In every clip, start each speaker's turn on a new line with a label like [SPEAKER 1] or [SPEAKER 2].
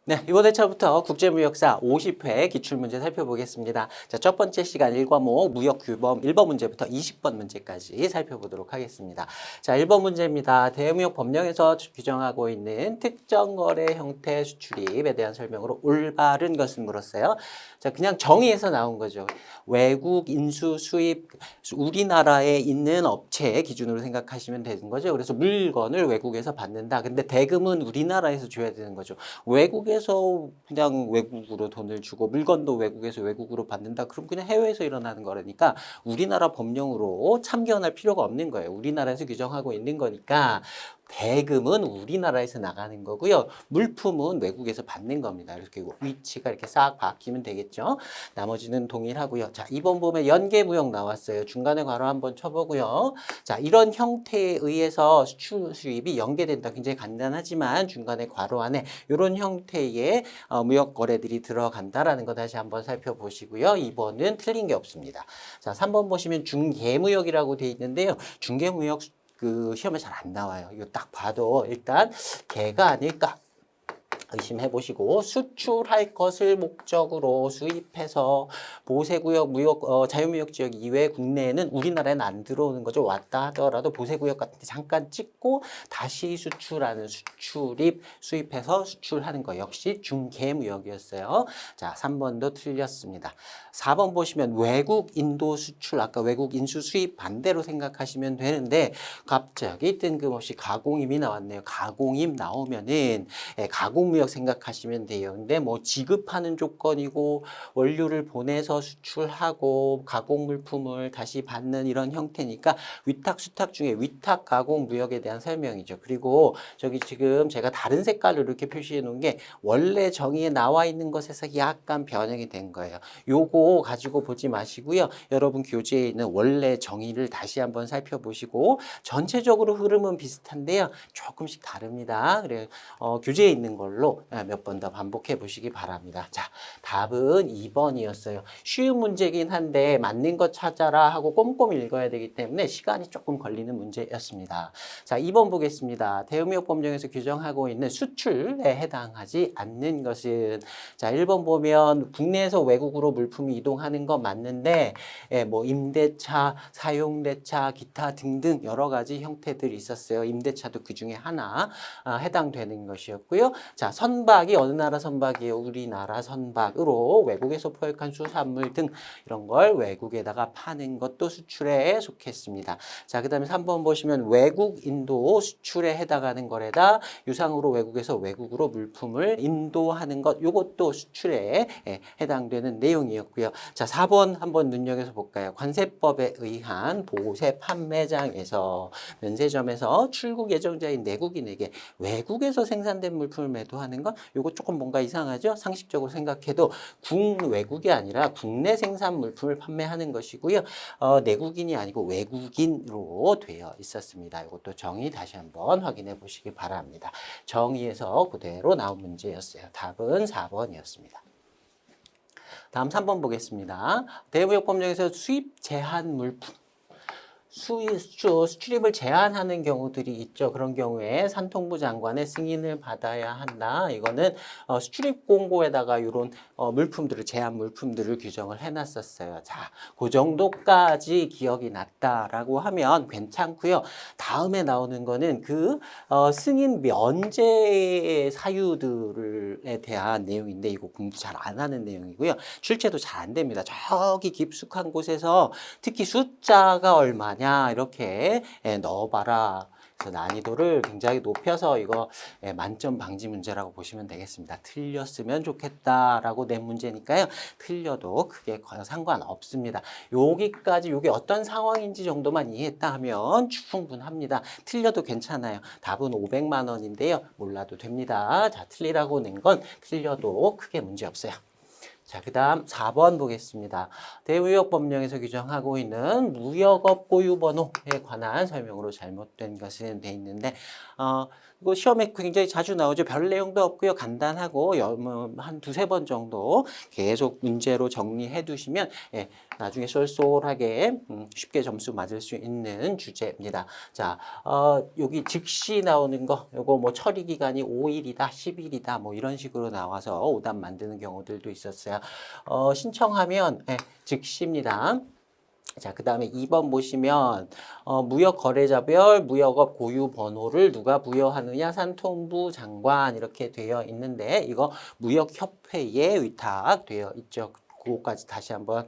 [SPEAKER 1] 네, 이번 회차부터 국제무역사 50회 기출문제 살펴보겠습니다. 자, 첫 번째 시간 1과목 무역규범 1번 문제부터 20번 문제까지 살펴보도록 하겠습니다. 자, 1번 문제입니다. 대무역 법령에서 규정하고 있는 특정 거래 형태 수출입에 대한 설명으로 올바른 것은 물었어요. 자, 그냥 정의에서 나온 거죠. 외국 인수 수입 우리나라에 있는 업체 기준으로 생각하시면 되는 거죠. 그래서 물건을 외국에서 받는다. 근데 대금은 우리나라에서 줘야 되는 거죠. 외국에서 그냥 외국으로 돈을 주고 물건도 외국에서 외국으로 받는다. 그럼 그냥 해외에서 일어나는 거라니까 우리나라 법령으로 참견할 필요가 없는 거예요. 우리나라에서 규정하고 있는 거니까 대금은 우리나라에서 나가는 거고요. 물품은 외국에서 받는 겁니다. 이렇게 위치가 이렇게 싹 바뀌면 되겠죠. 나머지는 동일하고요. 자, 2번 보면 연계무역 나왔어요. 중간에 괄호 한번 쳐보고요. 자, 이런 형태에 의해서 수출 수입이 연계된다. 굉장히 간단하지만 중간에 괄호 안에 이런 형태의 무역 거래들이 들어간다라는 거 다시 한번 살펴보시고요. 2번은 틀린 게 없습니다. 자, 3번 보시면 중개무역이라고 되어 있는데요. 중개무역 그 시험에 잘 안 나와요. 이거 딱 봐도 일단 개가 아닐까 의심해 보시고 수출할 것을 목적으로 수입해서 보세구역 무역 자유무역 지역 이외 국내에는 우리나라에는 안 들어오는 거죠. 왔다 하더라도 보세구역 같은 데 잠깐 찍고 다시 수출하는 수출입 수입해서 수출하는 거 역시 중개무역이었어요. 자, 3번도 틀렸습니다. 4번 보시면 외국 인도 수출 아까 외국 인수 수입 반대로 생각하시면 되는데 갑자기 뜬금없이 가공임이 나왔네요. 가공임 나오면은 가공무역 생각하시면 돼요. 근데 뭐 지급하는 조건이고 원료를 보내서 수출하고 가공 물품을 다시 받는 이런 형태니까 위탁 수탁 중에 위탁 가공 무역에 대한 설명이죠. 그리고 저기 지금 제가 다른 색깔로 이렇게 표시해 놓은 게 원래 정의에 나와 있는 것에서 약간 변형이 된 거예요. 요거 가지고 보지 마시고요. 여러분 교재에 있는 원래 정의를 다시 한번 살펴보시고 전체적으로 흐름은 비슷한데요. 조금씩 다릅니다. 그래 교재에 있는 걸로 몇 번 더 반복해 보시기 바랍니다. 자, 답은 2번이었어요. 쉬운 문제긴 한데 맞는 것 찾아라 하고 꼼꼼히 읽어야 되기 때문에 시간이 조금 걸리는 문제였습니다. 자, 2번 보겠습니다. 대무역 법령에서 규정하고 있는 수출에 해당하지 않는 것은 자, 1번 보면 국내에서 외국으로 물품이 이동하는 건 맞는데 뭐 임대차, 사용대차, 기타 등등 여러 가지 형태들이 있었어요. 임대차도 그 중에 하나 해당되는 것이었고요. 자, 선박이 어느 나라 선박이에요? 우리나라 선박으로 외국에서 포획한 수산물 등 이런 걸 외국에다가 파는 것도 수출에 속했습니다. 자, 그 다음에 3번 보시면 외국 인도 수출에 해당하는 거래다. 유상으로 외국에서 외국으로 물품을 인도하는 것 이것도 수출에 해당되는 내용이었고요. 자, 4번 한번 눈여겨서 볼까요? 관세법에 의한 보세 판매장에서 면세점에서 출국 예정자인 내국인에게 외국에서 생산된 물품을 매도하는 건 이거 조금 뭔가 이상하죠? 상식적으로 생각해도 국외국이 아니라 국내 생산 물품을 판매하는 것이고요. 내국인이 아니고 외국인으로 되어 있었습니다. 이것도 정의 다시 한번 확인해 보시기 바랍니다. 정의에서 그대로 나온 문제였어요. 답은 4번이었습니다. 다음 3번 보겠습니다. 대무역 법령에서 수입 제한 물품 수출입을 제한하는 경우들이 있죠. 그런 경우에 산통부 장관의 승인을 받아야 한다. 이거는 수출입 공고에다가 이런 물품들을 제한 물품들을 규정을 해놨었어요. 자, 그 정도까지 기억이 났다라고 하면 괜찮고요. 다음에 나오는 거는 그 승인 면제 사유들에 대한 내용인데 이거 공부 잘 안 하는 내용이고요. 출제도 잘 안 됩니다. 저기 깊숙한 곳에서 특히 숫자가 얼마냐 이렇게 넣어봐라. 그래서 난이도를 굉장히 높여서 이거 만점 방지 문제라고 보시면 되겠습니다. 틀렸으면 좋겠다라고 낸 문제니까요. 틀려도 크게 상관없습니다. 여기까지 이게 어떤 상황인지 정도만 이해했다 하면 충분합니다. 틀려도 괜찮아요. 답은 500만 원인데요. 몰라도 됩니다. 자, 틀리라고 낸 건 틀려도 크게 문제 없어요. 자, 그 다음 4번 보겠습니다. 대무역법령에서 규정하고 있는 무역업 고유번호에 관한 설명으로 잘못된 것은 돼 있는데 이거 시험에 굉장히 자주 나오죠. 별 내용도 없고요. 간단하고 한 두세 번 정도 계속 문제로 정리해 두시면 예, 나중에 쏠쏠하게 쉽게 점수 맞을 수 있는 주제입니다. 자, 여기 즉시 나오는 거, 요거 뭐 처리 기간이 5일이다, 10일이다, 뭐 이런 식으로 나와서 오답 만드는 경우들도 있었어요. 신청하면 예, 즉시입니다. 자, 그 다음에 2번 보시면 무역 거래자별 무역업 고유 번호를 누가 부여하느냐 산통부 장관 이렇게 되어 있는데 이거 무역협회에 위탁되어 있죠. 그거까지 다시 한번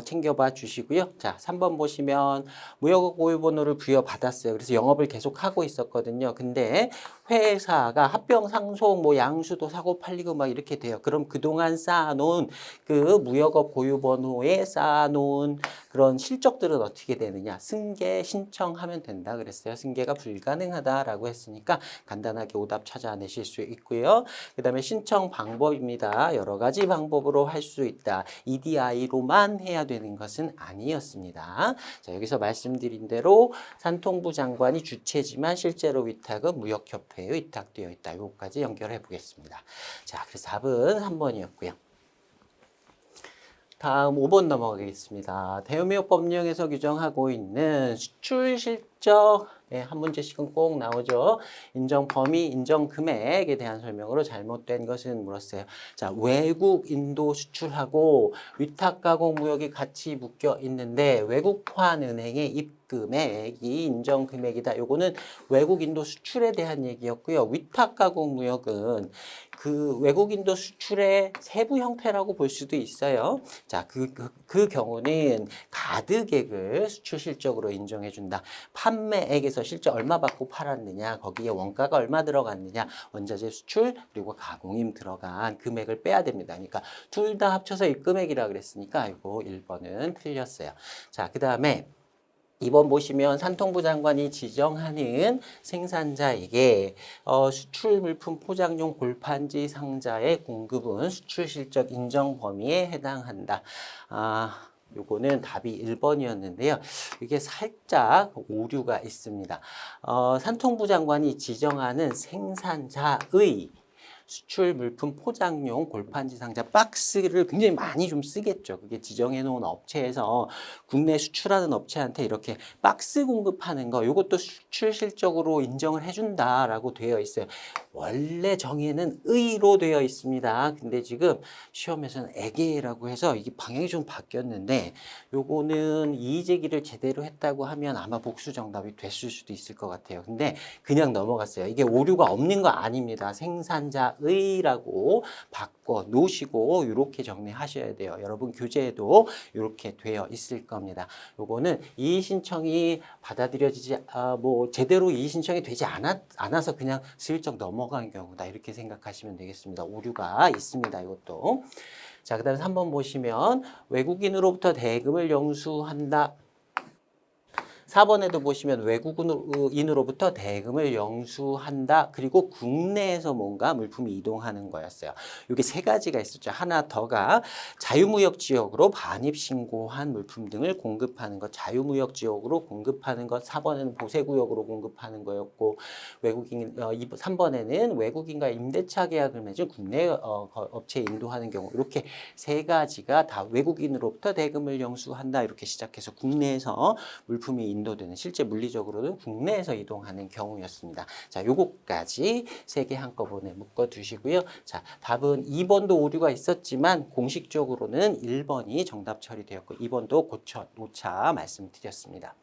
[SPEAKER 1] 챙겨봐 주시고요. 자, 3번 보시면 무역업 고유 번호를 부여받았어요. 그래서 영업을 계속 하고 있었거든요. 근데 회사가 합병 상속 뭐 양수도 사고 팔리고 막 이렇게 돼요. 그럼 그동안 쌓아놓은 그 무역업 고유 번호에 쌓아놓은 그런 실적들은 어떻게 되느냐? 승계 신청하면 된다 그랬어요. 승계가 불가능하다라고 했으니까 간단하게 오답 찾아내실 수 있고요. 그 다음에 신청 방법입니다. 여러 가지 방법으로 할 수 있다. EDI로만 해야 되는 것은 아니었습니다. 자, 여기서 말씀드린 대로 산통부 장관이 주체지만 실제로 위탁은 무역협회에 위탁되어 있다. 이거까지 연결해 보겠습니다. 자, 그래서 답은 3번이었고요. 다음 5번 넘어가겠습니다. 대우무역법령에서 규정하고 있는 수출 실적 한 문제씩은 꼭 나오죠. 인정 범위, 인정 금액에 대한 설명으로 잘못된 것은 물었어요. 자, 외국 인도 수출하고 위탁 가공 무역이 같이 묶여 있는데 외국환 은행의 입금액이 인정 금액이다. 요거는 외국 인도 수출에 대한 얘기였고요. 위탁 가공 무역은 그 외국 인도 수출의 세부 형태라고 볼 수도 있어요. 자, 그 경우는 가득액을 수출 실적으로 인정해 준다. 판매액에서 실제 얼마 받고 팔았느냐, 거기에 원가가 얼마 들어갔느냐, 원자재 수출 그리고 가공임 들어간 금액을 빼야 됩니다. 그러니까 둘 다 합쳐서 입금액이라 그랬으니까 이거 1번은 틀렸어요. 자, 그 다음에 2번 보시면 산통부 장관이 지정하는 생산자에게 수출 물품 포장용 골판지 상자의 공급은 수출 실적 인정 범위에 해당한다. 요거는 답이 1번이었는데요. 이게 살짝 오류가 있습니다. 산통부 장관이 지정하는 생산자의 수출 물품 포장용 골판지 상자 박스를 굉장히 많이 좀 쓰겠죠. 그게 지정해 놓은 업체에서 국내 수출하는 업체한테 이렇게 박스 공급하는 거 이것도 수출 실적으로 인정을 해준다라고 되어 있어요. 원래 정의는 의로 되어 있습니다. 근데 지금 시험에서는 애계라고 해서 이게 방향이 좀 바뀌었는데 요거는 이의 제기를 제대로 했다고 하면 아마 복수 정답이 됐을 수도 있을 것 같아요. 근데 그냥 넘어갔어요. 이게 오류가 없는 거 아닙니다. 생산자의라고 바꿔 놓으시고 이렇게 정리하셔야 돼요. 여러분 교재에도 이렇게 되어 있을 겁니다. 요거는 이의 신청이 받아들여지지 뭐 제대로 이의 신청이 되지 않아서 그냥 슬쩍 넘어간 경우다 이렇게 생각하시면 되겠습니다. 오류가 있습니다. 이것도. 자, 그다음에 3번 보시면 외국인으로부터 대금을 영수한다. 4번에도 보시면 외국인으로부터 대금을 영수한다. 그리고 국내에서 뭔가 물품이 이동하는 거였어요. 이게 세 가지가 있었죠. 하나 더가 자유무역 지역으로 반입 신고한 물품 등을 공급하는 것. 자유무역 지역으로 공급하는 것. 4번에는 보세구역으로 공급하는 거였고 3번에는 외국인과 임대차 계약을 맺은 국내 업체에 인도하는 경우. 이렇게 세 가지가 다 외국인으로부터 대금을 영수한다. 이렇게 시작해서 국내에서 물품이 인도되는 실제 물리적으로는 국내에서 이동하는 경우였습니다. 자, 요거까지 세 개 한꺼번에 묶어 두시고요. 자, 답은 2번도 오류가 있었지만 공식적으로는 1번이 정답 처리되었고 2번도 고쳐 놓자 말씀드렸습니다.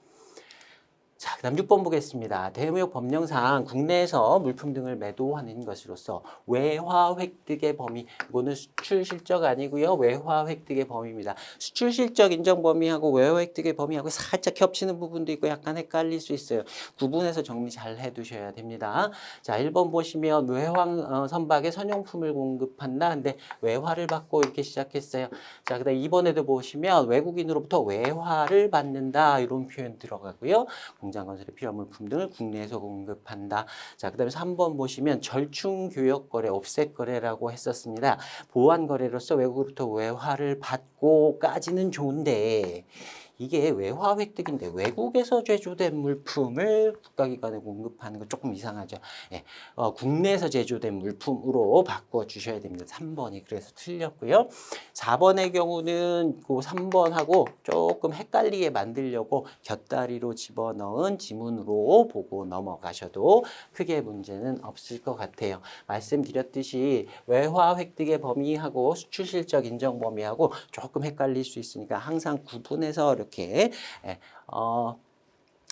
[SPEAKER 1] 자, 그 다음 6번 보겠습니다. 대무역 법령상 국내에서 물품 등을 매도하는 것으로서 외화 획득의 범위, 이거는 수출 실적 아니고요. 외화 획득의 범위입니다. 수출 실적 인정 범위하고 외화 획득의 범위하고 살짝 겹치는 부분도 있고 약간 헷갈릴 수 있어요. 구분해서 정리 잘 해두셔야 됩니다. 자, 1번 보시면 외화 선박에 선용품을 공급한다. 근데 외화를 받고 이렇게 시작했어요. 자, 그 다음 2번에도 보시면 외국인으로부터 외화를 받는다. 이런 표현 들어가고요. 공장 건설에 필요한 물품 등을 국내에서 공급한다. 자, 그다음에 3번 보시면 절충 교역 거래, 옵셋 거래라고 했었습니다. 보완 거래로서 외국으로부터 외화를 받고까지는 좋은데 이게 외화 획득인데 외국에서 제조된 물품을 국가기관에 공급하는 건 조금 이상하죠. 예, 국내에서 제조된 물품으로 바꿔 주셔야 됩니다. 3번이 그래서 틀렸고요. 4번의 경우는 그 3번하고 조금 헷갈리게 만들려고 곁다리로 집어넣은 지문으로 보고 넘어가셔도 크게 문제는 없을 것 같아요. 말씀드렸듯이 외화 획득의 범위하고 수출 실적 인정 범위하고 조금 헷갈릴 수 있으니까 항상 구분해서 이렇게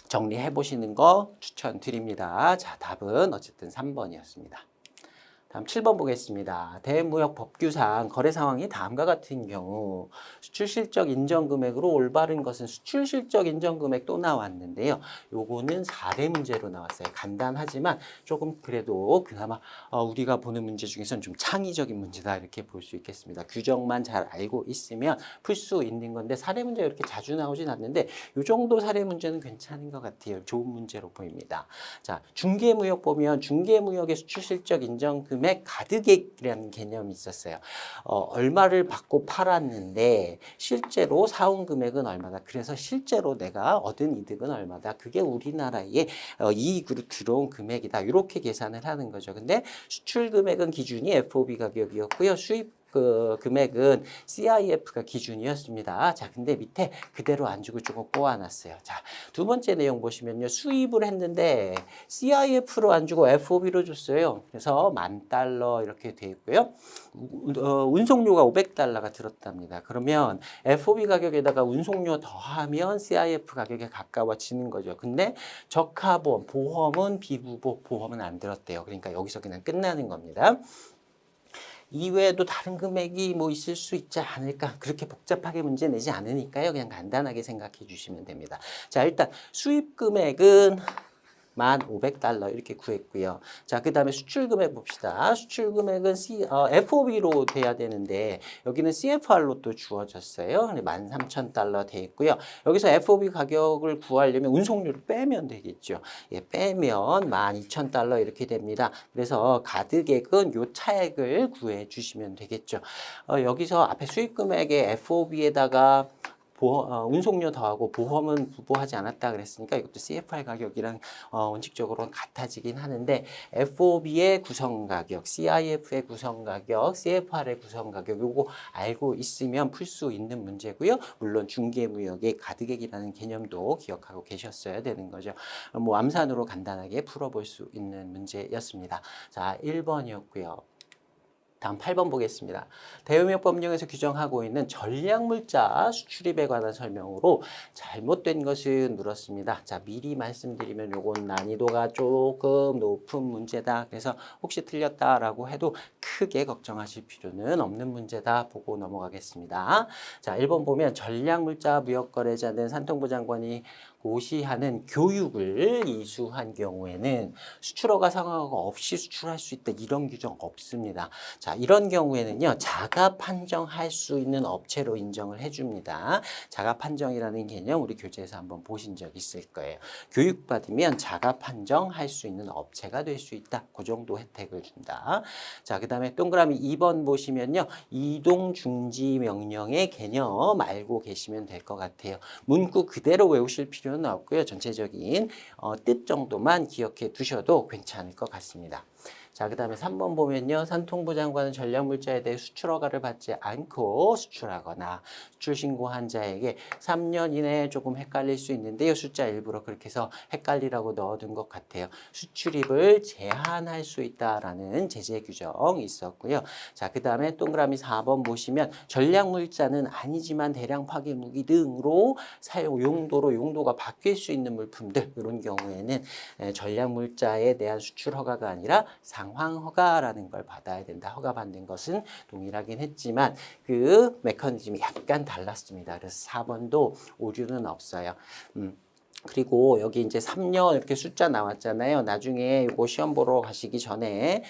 [SPEAKER 1] 정리해 보시는 거 추천드립니다. 자, 답은 어쨌든 3번이었습니다. 다음 7번 보겠습니다. 대무역법규상 거래 상황이 다음과 같은 경우 수출실적 인정금액으로 올바른 것은 수출실적 인정금액 또 나왔는데요. 요거는 4대 문제로 나왔어요. 간단하지만 조금 그래도 그나마 우리가 보는 문제 중에서는 좀 창의적인 문제다 이렇게 볼 수 있겠습니다. 규정만 잘 알고 있으면 풀 수 있는 건데 사례 문제가 이렇게 자주 나오진 않는데 요 정도 사례 문제는 괜찮은 것 같아요. 좋은 문제로 보입니다. 자, 중개무역 보면 중개무역의 수출실적 인정금액 가득액이라는 개념이 있었어요. 얼마를 받고 팔았는데 실제로 사온 금액은 얼마다. 그래서 실제로 내가 얻은 이득은 얼마다. 그게 우리나라의 이익으로 들어온 금액이다. 이렇게 계산을 하는 거죠. 근데 수출 금액은 기준이 FOB 가격이었고요. 수입 금액은 CIF가 기준이었습니다. 자, 근데 밑에 그대로 안 주고 조금 꼬아놨어요. 자, 두 번째 내용 보시면요. 수입을 했는데 CIF로 안 주고 FOB로 줬어요. 그래서 $10,000 이렇게 돼 있고요. 운송료가 $500가 들었답니다. 그러면 FOB 가격에다가 운송료 더하면 CIF 가격에 가까워지는 거죠. 근데 적하보험, 보험은 비부보 보험은 안 들었대요. 그러니까 여기서 그냥 끝나는 겁니다. 이외에도 다른 금액이 뭐 있을 수 있지 않을까. 그렇게 복잡하게 문제 내지 않으니까요. 그냥 간단하게 생각해 주시면 됩니다. 자, 일단 수입 금액은 $1,500 이렇게 구했고요. 자, 그 다음에 수출 금액 봅시다. 수출 금액은 FOB로 돼야 되는데 여기는 CFR로 또 주어졌어요. $13,000 돼 있고요. 여기서 FOB 가격을 구하려면 운송료를 빼면 되겠죠. 예, 빼면 $12,000 이렇게 됩니다. 그래서 가득액은 요 차액을 구해 주시면 되겠죠. 여기서 앞에 수입 금액에 FOB에다가 운송료 더하고 보험은 부보하지 않았다 그랬으니까 이것도 CFR 가격이랑 원칙적으로 같아지긴 하는데 FOB의 구성가격, CIF의 구성가격, CFR의 구성가격 요거 알고 있으면 풀 수 있는 문제고요. 물론 중개무역의 가득액이라는 개념도 기억하고 계셨어야 되는 거죠. 뭐 암산으로 간단하게 풀어볼 수 있는 문제였습니다. 자, 1번이었고요. 다음 8번 보겠습니다. 대우무역법령에서 규정하고 있는 전략물자 수출입에 관한 설명으로 잘못된 것은 물었습니다. 자, 미리 말씀드리면 요건 난이도가 조금 높은 문제다. 그래서 혹시 틀렸다라고 해도 크게 걱정하실 필요는 없는 문제다 보고 넘어가겠습니다. 자, 1번 보면 전략물자 무역거래자는 산통부 장관이 고시하는 교육을 이수한 경우에는 수출허가 상하가 없이 수출할 수 있다. 이런 규정 없습니다. 자, 이런 경우에는요. 자가 판정할 수 있는 업체로 인정을 해줍니다. 자가 판정이라는 개념 우리 교재에서 한번 보신 적 있을 거예요. 교육받으면 자가 판정할 수 있는 업체가 될 수 있다. 그 정도 혜택을 준다. 자, 그 다음에 동그라미 2번 보시면요. 이동중지 명령의 개념 알고 계시면 될 것 같아요. 문구 그대로 외우실 필요는 없고요. 전체적인 뜻 정도만 기억해 두셔도 괜찮을 것 같습니다. 자, 그 다음에 3번 보면요. 산통부 장관은 전략물자에 대해 수출허가를 받지 않고 수출하거나 수출신고한 자에게 3년 이내에 조금 헷갈릴 수 있는데요. 숫자 일부러 그렇게 해서 헷갈리라고 넣어둔 것 같아요. 수출입을 제한할 수 있다라는 제재 규정이 있었고요. 자, 그 다음에 동그라미 4번 보시면 전략물자는 아니지만 대량 파괴 무기 등으로 사용 용도가 바뀔 수 있는 물품들 이런 경우에는 전략물자에 대한 수출허가가 아니라 상황허가라는 걸 받아야 된다. 허가받는 것은 동일하긴 했지만 그 메커니즘이 약간 달랐습니다. 그래서 4번도 오류는 없어요. 그리고 여기 이제 3년 이렇게 숫자 나왔잖아요. 나중에 이거 시험 보러 가시기 전에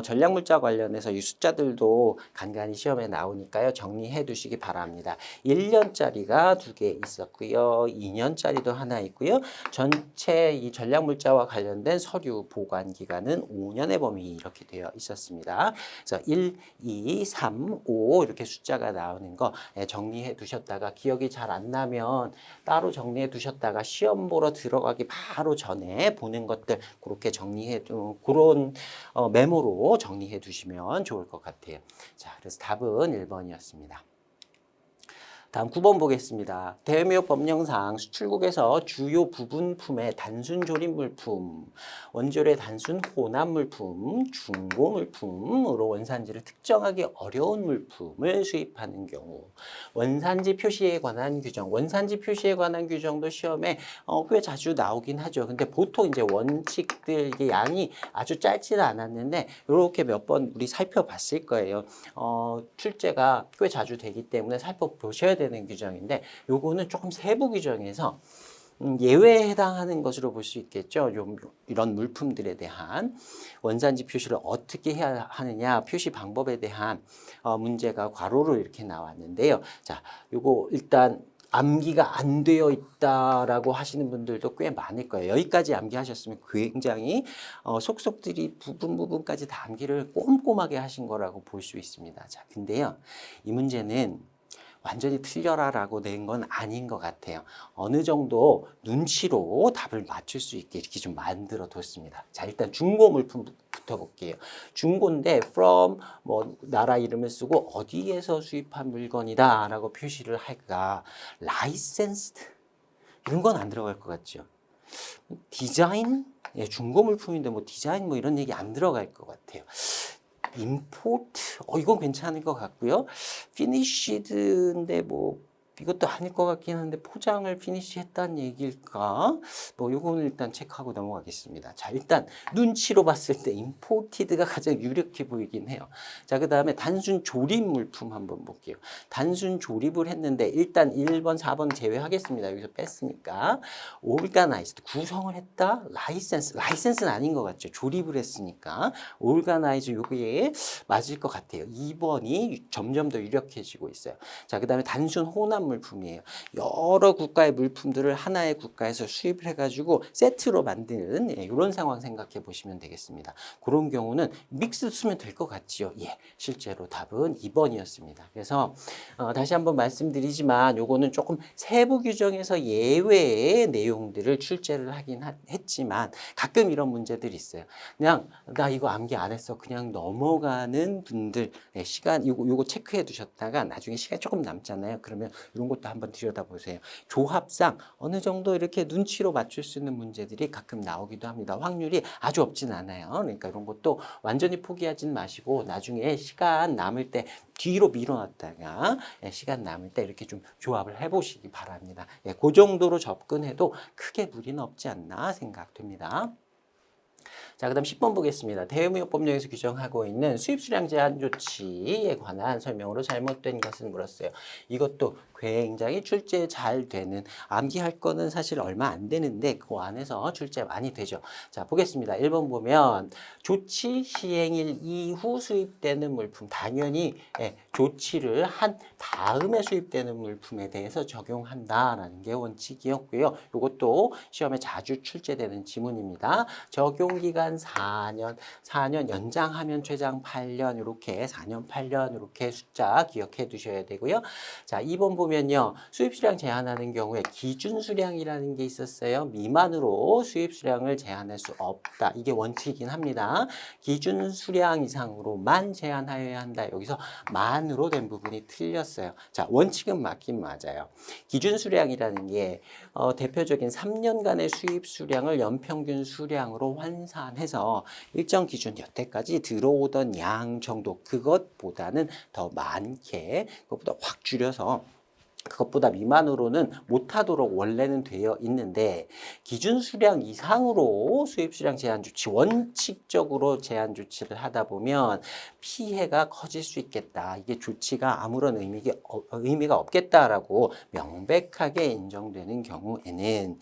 [SPEAKER 1] 전략물자 관련해서 이 숫자들도 간간히 시험에 나오니까요. 정리해 두시기 바랍니다. 1년짜리가 2개 있었고요. 2년짜리도 하나 있고요. 전체 이 전략물자와 관련된 서류 보관 기간은 5년의 범위 이렇게 되어 있었습니다. 그래서 1, 2, 3, 5 이렇게 숫자가 나오는 거 정리해 두셨다가 기억이 잘 안 나면 따로 정리해 두셨다가 시험 보러 들어가기 바로 전에 보는 것들 그렇게 정리해 그런 메모로 정리해 두시면 좋을 것 같아요. 자, 그래서 답은 1번이었습니다. 다음 9번 보겠습니다. 대외무역 법령상 수출국에서 주요 부분품의 단순 조립 물품, 원조의 단순 혼합 물품, 중고 물품으로 원산지를 특정하기 어려운 물품을 수입하는 경우 원산지 표시에 관한 규정, 원산지 표시에 관한 규정도 시험에 꽤 자주 나오긴 하죠. 근데 보통 이제 원칙들 이게 양이 아주 짧지는 않았는데 이렇게 몇 번 우리 살펴봤을 거예요. 출제가 꽤 자주 되기 때문에 살펴보셔야 되는 규정인데 요거는 조금 세부 규정에서 예외에 해당하는 것으로 볼 수 있겠죠. 이런 물품들에 대한 원산지 표시를 어떻게 해야 하느냐 표시 방법에 대한 문제가 괄호로 이렇게 나왔는데요. 자, 요거 일단 암기가 안 되어 있다라고 하시는 분들도 꽤 많을 거예요. 여기까지 암기하셨으면 굉장히 속속들이 부분까지 다 암기를 꼼꼼하게 하신 거라고 볼 수 있습니다. 자, 근데요, 이 문제는 완전히 틀려라라고 낸 건 아닌 것 같아요. 어느 정도 눈치로 답을 맞출 수 있게 이렇게 좀 만들어 뒀습니다. 자, 일단 중고 물품부터 볼게요. 중고인데 from 뭐 나라 이름을 쓰고 어디에서 수입한 물건이다라고 표시를 할까? licensed 이런 건 안 들어갈 것 같죠. 디자인? 예, 중고 물품인데 뭐 디자인 뭐 이런 얘기 안 들어갈 것 같아요. 임포트, 이건 괜찮을 것 같고요. 피니시드인데 뭐 이것도 아닐 것 같긴 한데 포장을 피니시 했다는 얘기일까? 뭐 요거는 일단 체크하고 넘어가겠습니다. 자, 일단 눈치로 봤을 때 임포티드가 가장 유력해 보이긴 해요. 자, 그 다음에 단순 조립 물품 한번 볼게요. 단순 조립을 했는데 일단 1번, 4번 제외하겠습니다. 여기서 뺐으니까. organized, 구성을 했다. 라이센스는 아닌 것 같죠. 조립을 했으니까. organize 요게 맞을 것 같아요. 2번이 점점 더 유력해지고 있어요. 자, 그 다음에 단순 혼합 물품이에요. 여러 국가의 물품들을 하나의 국가에서 수입을 해가지고 세트로 만드는 이런 상황 생각해 보시면 되겠습니다. 그런 경우는 믹스 쓰면 될 것 같지요. 예, 실제로 답은 2번이었습니다. 그래서 다시 한번 말씀드리지만 요거는 조금 세부 규정에서 예외의 내용들을 출제를 하긴 했지만 가끔 이런 문제들이 있어요. 그냥 나 이거 암기 안 했어. 그냥 넘어가는 분들 시간 요거 체크해 두셨다가 나중에 시간 조금 남잖아요. 그러면 이런 것도 한번 들여다보세요. 조합상 어느 정도 이렇게 눈치로 맞출 수 있는 문제들이 가끔 나오기도 합니다. 확률이 아주 없진 않아요. 그러니까 이런 것도 완전히 포기하진 마시고 나중에 시간 남을 때 뒤로 밀어놨다가 시간 남을 때 이렇게 좀 조합을 해보시기 바랍니다. 그 정도로 접근해도 크게 무리는 없지 않나 생각됩니다. 자, 그 다음 10번 보겠습니다. 대외무역법령에서 규정하고 있는 수입수량 제한 조치에 관한 설명으로 잘못된 것은 물었어요. 이것도 굉장히 출제 잘 되는, 암기할 거는 사실 얼마 안 되는데 그 안에서 출제 많이 되죠. 자, 보겠습니다. 1번 보면 조치 시행일 이후 수입되는 물품, 당연히 조치를 한 다음에 수입되는 물품에 대해서 적용한다라는 게 원칙이었고요. 이것도 시험에 자주 출제되는 지문입니다. 적용기간 4년 연장하면 최장 8년 이렇게 4년 8년 이렇게 숫자 기억해 두셔야 되고요. 자, 2번 보면요. 수입 수량 제한하는 경우에 기준 수량이라는 게 있었어요. 미만으로 수입 수량을 제한할 수 없다. 이게 원칙이긴 합니다. 기준 수량 이상으로만 제한하여야 한다. 여기서 만으로 된 부분이 틀렸어요. 자, 원칙은 맞긴 맞아요. 기준 수량이라는 게 대표적인 3년간의 수입 수량을 연평균 수량으로 환산해서 일정 기준 여태까지 들어오던 양 정도 그것보다는 더 많게 그것보다 확 줄여서 그것보다 미만으로는 못하도록 원래는 되어 있는데 기준 수량 이상으로 수입 수량 제한 조치, 원칙적으로 제한 조치를 하다 보면 피해가 커질 수 있겠다. 이게 조치가 아무런 의미가 없겠다라고 명백하게 인정되는 경우에는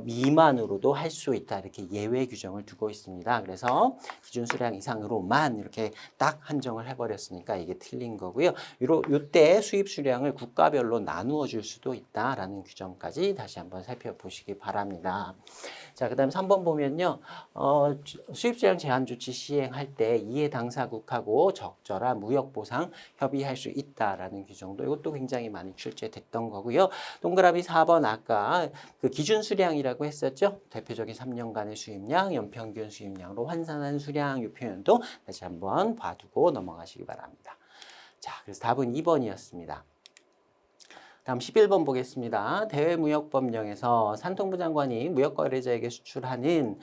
[SPEAKER 1] 미만으로도 할 수 있다. 이렇게 예외 규정을 두고 있습니다. 그래서 기준 수량 이상으로만 이렇게 딱 한정을 해버렸으니까 이게 틀린 거고요. 요때 수입 수량을 국가별로 나누어 줄 수도 있다라는 규정까지 다시 한번 살펴보시기 바랍니다. 자, 그 다음에 3번 보면요. 수입 수량 제한 조치 시행할 때 이해 당사국하고 적절한 무역 보상 협의할 수 있다라는 규정도 이것도 굉장히 많이 출제됐던 거고요. 동그라미 4번 아까 그 기준 수량이라고 했었죠. 대표적인 3년간의 수입량, 연평균 수입량으로 환산한 수량 이 표현도 다시 한번 봐두고 넘어가시기 바랍니다. 자, 그래서 답은 2번이었습니다. 다음 11번 보겠습니다. 대외무역법령에서 산통부 장관이 무역거래자에게 수출하는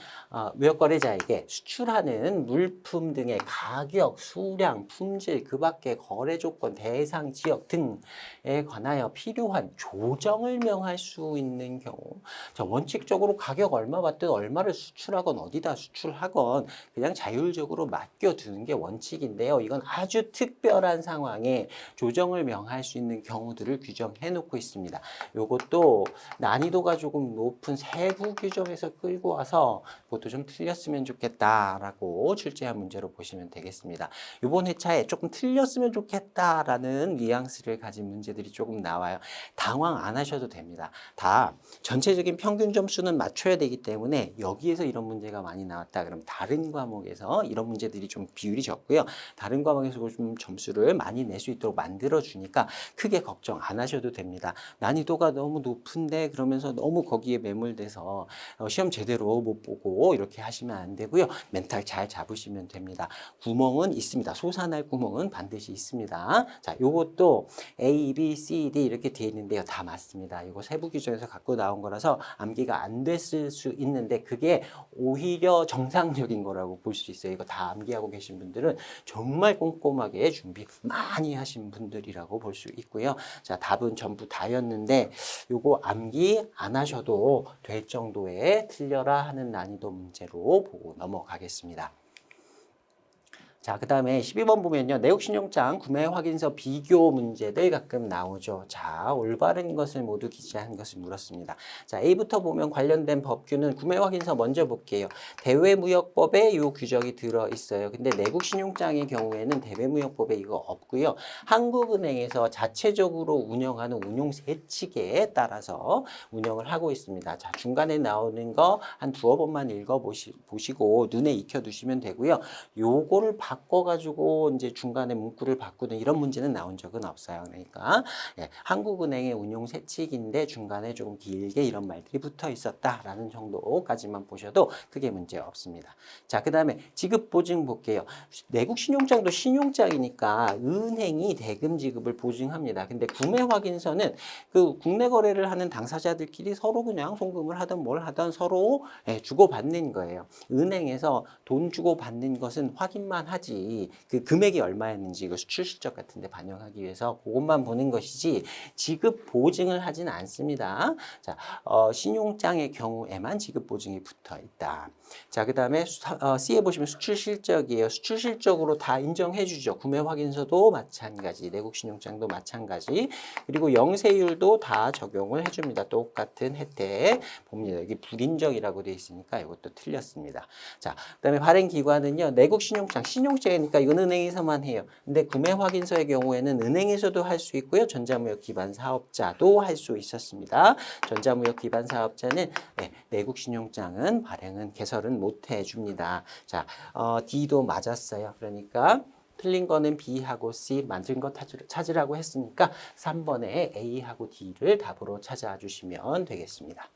[SPEAKER 1] 물품 등의 가격, 수량, 품질, 그 밖의 거래 조건, 대상 지역 등에 관하여 필요한 조정을 명할 수 있는 경우, 자, 원칙적으로 가격 얼마 받든 얼마를 수출하건 어디다 수출하건 그냥 자율적으로 맡겨두는 게 원칙인데요. 이건 아주 특별한 상황에 조정을 명할 수 있는 경우들을 규정해 놓고 있습니다. 요것도 난이도가 조금 높은 세부 규정에서 끌고 와서 그것도 좀 틀렸으면 좋겠다라고 출제한 문제로 보시면 되겠습니다. 이번 회차에 조금 틀렸으면 좋겠다라는 뉘앙스를 가진 문제들이 조금 나와요. 당황 안 하셔도 됩니다. 다 전체적인 평균 점수는 맞춰야 되기 때문에 여기에서 이런 문제가 많이 나왔다 그러면 다른 과목에서 이런 문제들이 좀 비율이 적고요. 다른 과목에서 좀 점수를 많이 낼 수 있도록 만들어 주니까 크게 걱정 안 하셔도 됩니다. 난이도가 너무 높은데 그러면서 너무 거기에 매몰돼서 시험 제대로 못 보고 이렇게 하시면 안 되고요. 멘탈 잘 잡으시면 됩니다. 구멍은 있습니다. 솟아날 구멍은 반드시 있습니다. 자, 요것도 A, B, C, D 이렇게 되어 있는데요. 다 맞습니다. 이거 세부 규정에서 갖고 나온 거라서 암기가 안 됐을 수 있는데 그게 오히려 정상적인 거라고 볼 수 있어요. 이거 다 암기하고 계신 분들은 정말 꼼꼼하게 준비 많이 하신 분들이라고 볼 수 있고요. 자, 답은 전부 다였는데 요거 암기 안 하셔도 될 정도의 틀려라 하는 난이도 문제로 보고 넘어가겠습니다. 자, 그 다음에 12번 보면요. 내국신용장 구매 확인서 비교 문제들 가끔 나오죠. 자, 올바른 것을 모두 기재한 것을 물었습니다. 자, A부터 보면 관련된 법규는 구매 확인서 먼저 볼게요. 대외무역법에 이 규정이 들어있어요. 근데 내국신용장의 경우에는 대외무역법에 이거 없고요. 한국은행에서 자체적으로 운영하는 운용세칙에 따라서 운영을 하고 있습니다. 자, 중간에 나오는 거 한 두어 번만 읽어보시고 눈에 익혀두시면 되고요. 요거를 바꿔가지고 이제 중간에 문구를 바꾸는 이런 문제는 나온 적은 없어요. 그러니까 한국은행의 운용세칙인데 중간에 조금 길게 이런 말들이 붙어 있었다라는 정도까지만 보셔도 크게 문제 없습니다. 자, 그 다음에 지급보증 볼게요. 내국신용장도 신용장이니까 은행이 대금 지급을 보증합니다. 근데 구매 확인서는 그 국내 거래를 하는 당사자들끼리 서로 그냥 송금을 하든 뭘 하든 서로 주고받는 거예요. 은행에서 돈 주고받는 것은 확인만 하지 그 금액이 얼마였는지 이거 수출 실적 같은 데 반영하기 위해서 그것만 보는 것이지 지급 보증을 하진 않습니다. 자, 신용장의 경우에만 지급 보증이 붙어 있다. 자, 그 다음에 C에 보시면 수출 실적이에요. 수출 실적으로 다 인정해 주죠. 구매 확인서도 마찬가지, 내국 신용장도 마찬가지, 그리고 영세율도 다 적용을 해줍니다. 똑같은 혜택 봅니다. 여기 불인정이라고 되어 있으니까 이것도 틀렸습니다. 자, 그 다음에 발행기관은요, 내국 신용장, 신용장이니까 이건 은행에서만 해요. 근데 구매 확인서의 경우에는 은행에서도 할 수 있고요. 전자무역 기반 사업자도 할 수 있었습니다. 전자무역 기반 사업자는 내국 신용장은 발행은 개설은 못 해줍니다. 자, D도 맞았어요. 그러니까 틀린 거는 B하고 C 만든 거 찾으라고 했으니까 3번에 A하고 D를 답으로 찾아주시면 되겠습니다.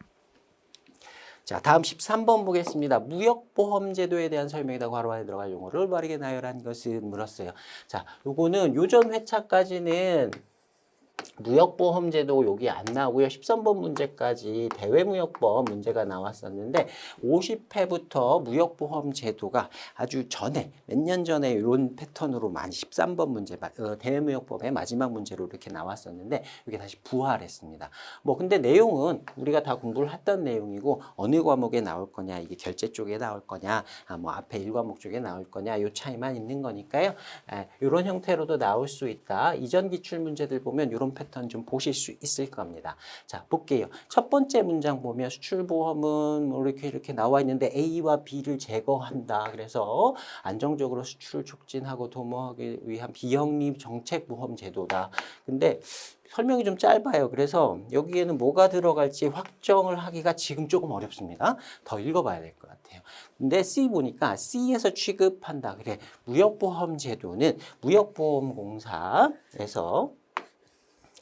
[SPEAKER 1] 자, 다음 13번 보겠습니다. 무역보험제도에 대한 설명이다. 괄호 안에 들어갈 용어를 올바르게 나열한 것은 물었어요. 자, 요거는 요전 회차까지는 무역보험제도 여기 안 나오고요. 13번 문제까지 대외무역법 문제가 나왔었는데 50회부터 무역보험제도가 아주 전에 몇 년 전에 이런 패턴으로 많이 13번 문제 대외무역법의 마지막 문제로 이렇게 나왔었는데 이게 다시 부활했습니다. 뭐 근데 내용은 우리가 다 공부를 했던 내용이고 어느 과목에 나올 거냐 이게 결제 쪽에 나올 거냐 뭐 앞에 1과목 쪽에 나올 거냐 요 차이만 있는 거니까요. 이런 형태로도 나올 수 있다. 이전 기출 문제들 보면 이런 패턴 좀 보실 수 있을 겁니다. 자, 볼게요. 첫 번째 문장 보면 수출보험은 뭐 이렇게 나와 있는데 A와 B를 제거한다. 그래서 안정적으로 수출을 촉진하고 도모하기 위한 비영리 정책보험 제도다. 근데 설명이 좀 짧아요. 그래서 여기에는 뭐가 들어갈지 확정을 하기가 지금 조금 어렵습니다. 더 읽어봐야 될 것 같아요. 근데 C 보니까 C에서 취급한다. 그래, 무역보험 제도는 무역보험공사에서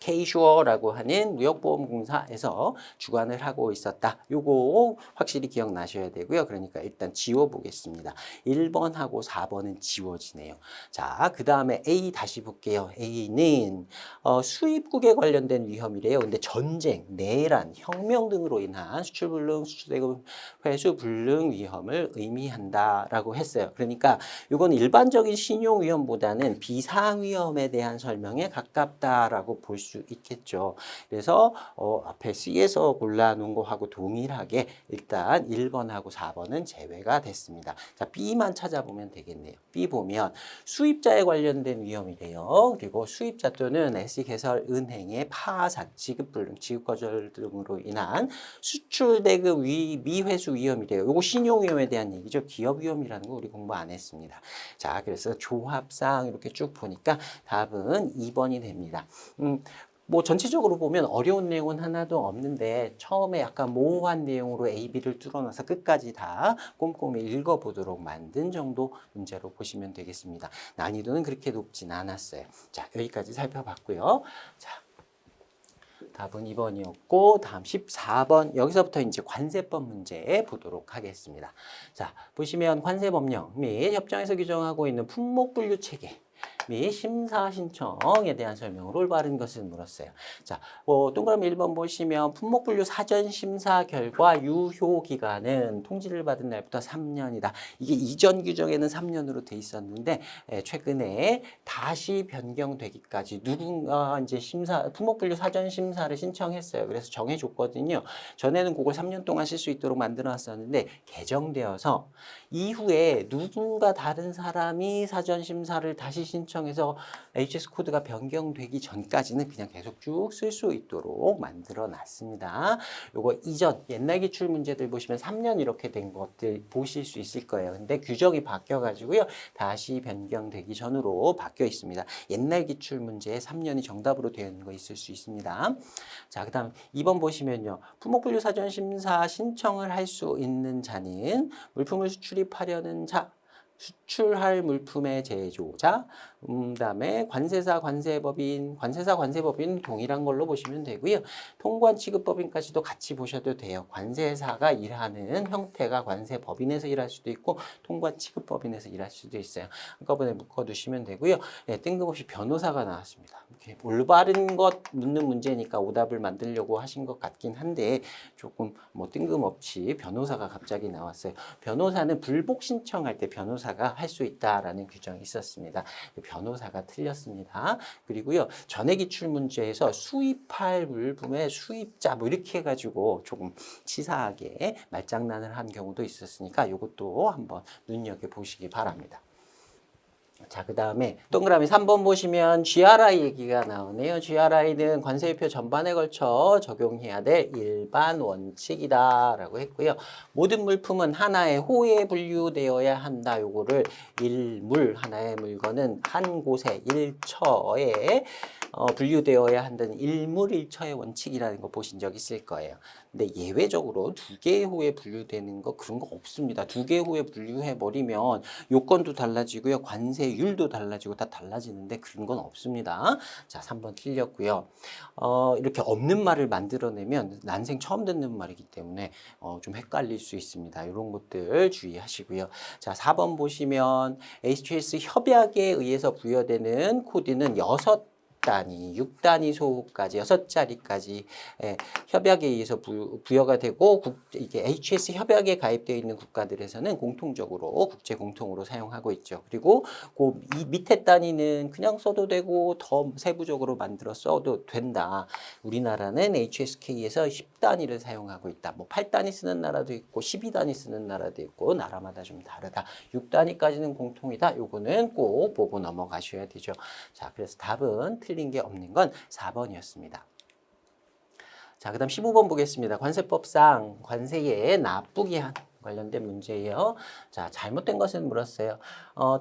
[SPEAKER 1] K슈어라고 하는 무역보험공사에서 주관을 하고 있었다. 요거 확실히 기억나셔야 되고요. 그러니까 일단 지워보겠습니다. 1번하고 4번은 지워지네요. 자, 그 다음에 A 다시 볼게요. A는 수입국에 관련된 위험이래요. 근데 전쟁, 내란, 혁명 등으로 인한 수출불능, 수출대금 회수 불능 위험을 의미한다라고 했어요. 그러니까 이건 일반적인 신용위험보다는 비상위험에 대한 설명에 가깝다라고 볼 수 있겠죠. 그래서 앞에 C에서 골라놓은 거하고 동일하게 일단 1번하고 4번은 제외가 됐습니다. 자, B만 찾아보면 되겠네요. B 보면 수입자에 관련된 위험이래요. 그리고 수입자 또는 SE개설 은행의 파산, 지급불능, 지급거절 등으로 인한 수출대금 미회수 위험이래요. 이거 신용위험에 대한 얘기죠. 기업위험이라는 거 우리 공부 안 했습니다. 자, 그래서 조합상 이렇게 쭉 보니까 답은 2번이 됩니다. 뭐 전체적으로 보면 어려운 내용은 하나도 없는데 처음에 약간 모호한 내용으로 A, B를 뚫어놔서 끝까지 다 꼼꼼히 읽어보도록 만든 정도 문제로 보시면 되겠습니다. 난이도는 그렇게 높진 않았어요. 자, 여기까지 살펴봤고요. 자, 답은 2번이었고 다음 14번 여기서부터 이제 관세법 문제 보도록 하겠습니다. 자, 보시면 관세법령 및 협정에서 규정하고 있는 품목분류 체계 및 심사 신청에 대한 설명으로 올바른 것을 물었어요. 자, 동그라미 1번 보시면 품목분류 사전 심사 결과 유효 기간은 통지를 받은 날부터 3년이다. 이게 이전 규정에는 3년으로 돼 있었는데 최근에 다시 변경되기까지 누군가 이제 품목분류 사전 심사를 신청했어요. 그래서 정해줬거든요. 전에는 그걸 3년 동안 쓸 수 있도록 만들어놨었는데 개정되어서 이후에 누군가 다른 사람이 사전 심사를 다시 신청해서 HS 코드가 변경되기 전까지는 그냥 계속 쭉 쓸 수 있도록 만들어 놨습니다. 요거 이전 옛날 기출 문제들 보시면 3년 이렇게 된 것들 보실 수 있을 거예요. 근데 규정이 바뀌어 가지고요. 다시 변경되기 전으로 바뀌어 있습니다. 옛날 기출 문제에 3년이 정답으로 되어 있는 거 있을 수 있습니다. 자, 그다음 2번 보시면요. 품목분류 사전 심사 신청을 할 수 있는 자는 물품을 수출입하려는 자, 수출할 물품의 제조자, 그다음에 관세사, 관세법인 동일한 걸로 보시면 되고요. 통관 취급법인까지도 같이 보셔도 돼요. 관세사가 일하는 형태가 관세법인에서 일할 수도 있고 통관 취급법인에서 일할 수도 있어요. 한꺼번에 묶어두시면 되고요. 네, 뜬금없이 변호사가 나왔습니다. 이렇게 올바른 것 묻는 문제니까 오답을 만들려고 하신 것 같긴 한데 조금 뭐 뜬금없이 변호사가 갑자기 나왔어요. 변호사는 불복 신청할 때 변호사가 할 수 있다라는 규정이 있었습니다. 변호사가 틀렸습니다. 그리고요, 전액 기출 문제에서 수입할 물품의 수입자 뭐 이렇게 해가지고 조금 치사하게 말장난을 한 경우도 있었으니까 이것도 한번 눈여겨보시기 바랍니다. 자, 그 다음에 동그라미 3번 보시면 GRI 얘기가 나오네요. GRI는 관세유표 전반에 걸쳐 적용해야 될 일반 원칙이다 라고 했고요. 모든 물품은 하나의 호에 분류되어야 한다. 요거를 일물, 하나의 물건은 한 곳에 일처에 분류되어야 한다는 일물일처의 원칙이라는 거 보신 적 있을 거예요. 근데 예외적으로 두 개의 호에 분류되는 거 그런 거 없습니다. 두 개의 호에 분류해버리면 요건도 달라지고요. 관세율도 달라지고 다 달라지는데 그런 건 없습니다. 자, 3번 틀렸고요. 이렇게 없는 말을 만들어내면 난생 처음 듣는 말이기 때문에 좀 헷갈릴 수 있습니다. 이런 것들 주의하시고요. 자, 4번 보시면 HTS 협약에 의해서 부여되는 코드는 6 10단위, 6단위 소호까지 6자리까지 협약에 의해서 부여가 되고 이게 HS 협약에 가입되어 있는 국가들에서는 공통적으로 국제 공통으로 사용하고 있죠. 그리고 이 밑에 단위는 그냥 써도 되고 더 세부적으로 만들어 써도 된다. 우리나라는 HSK에서 10단위를 사용하고 있다. 뭐 8단위 쓰는 나라도 있고 12단위 쓰는 나라도 있고 나라마다 좀 다르다. 6단위까지는 공통이다. 요거는 꼭 보고 넘어가셔야 되죠. 자, 그래서 답은 틀린 게 없는 건 4번이었습니다. 자, 그 다음 15번 보겠습니다. 관세법상 관세에 납부기 관련된 문제예요. 자, 잘못된 것은 물었어요.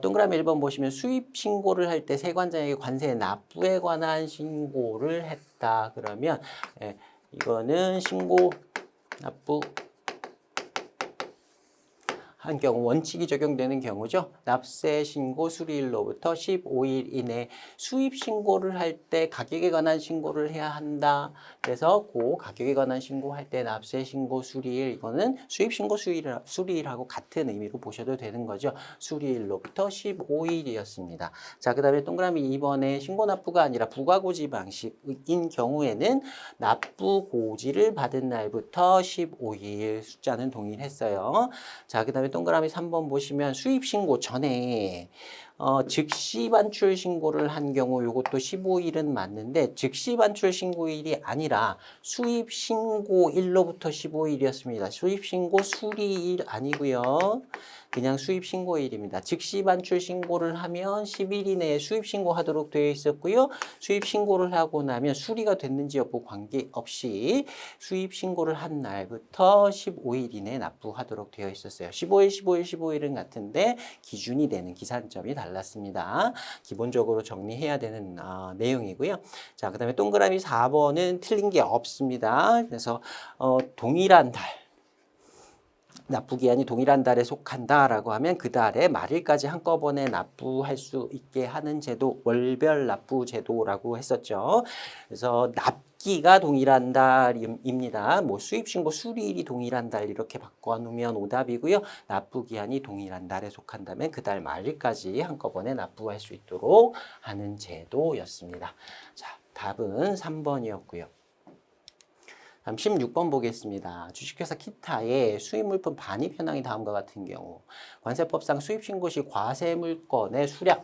[SPEAKER 1] 동그라미 1번 보시면 수입 신고를 할 때 세관장에게 관세 납부에 관한 신고를 했다. 그러면 이거는 신고 납부 한 경우 원칙이 적용되는 경우죠. 납세 신고 수리일로부터 15일 이내 수입 신고를 할 때 가격에 관한 신고를 해야 한다. 그래서 그 가격에 관한 신고할 때 납세 신고 수리일 이거는 수입 신고 수리일하고 같은 의미로 보셔도 되는 거죠. 수리일로부터 15일이었습니다. 자, 그다음에 동그라미 2번에 신고 납부가 아니라 부가고지 방식인 경우에는 납부 고지를 받은 날부터 15일 숫자는 동일했어요. 자, 그다음에 동그라미 3번 보시면 수입 신고 전에 즉시 반출 신고를 한 경우 이것도 15일은 맞는데 즉시 반출 신고일이 아니라 수입 신고일로부터 15일이었습니다. 수입 신고 수리일 아니고요. 그냥 수입 신고일입니다. 즉시 반출 신고를 하면 10일 이내에 수입 신고하도록 되어 있었고요. 수입 신고를 하고 나면 수리가 됐는지 여부 관계없이 수입 신고를 한 날부터 15일 이내에 납부하도록 되어 있었어요. 15일, 15일, 15일은 같은데 기준이 되는 기산점이 달랐습니다. 기본적으로 정리해야 되는 내용이고요. 자, 그 다음에 동그라미 4번은 틀린 게 없습니다. 그래서 동일한 달. 납부기한이 동일한 달에 속한다라고 하면 그 달에 말일까지 한꺼번에 납부할 수 있게 하는 제도, 월별 납부 제도라고 했었죠. 그래서 납기가 동일한 달입니다. 뭐 수입신고 수리일이 동일한 달 이렇게 바꿔놓으면 오답이고요. 납부기한이 동일한 달에 속한다면 그 달 말일까지 한꺼번에 납부할 수 있도록 하는 제도였습니다. 자, 답은 3번이었고요. 다음 16번 보겠습니다. 주식회사 키타의 수입물품 반입 현황이 다음과 같은 경우 관세법상 수입신고 시 과세물건의 수량,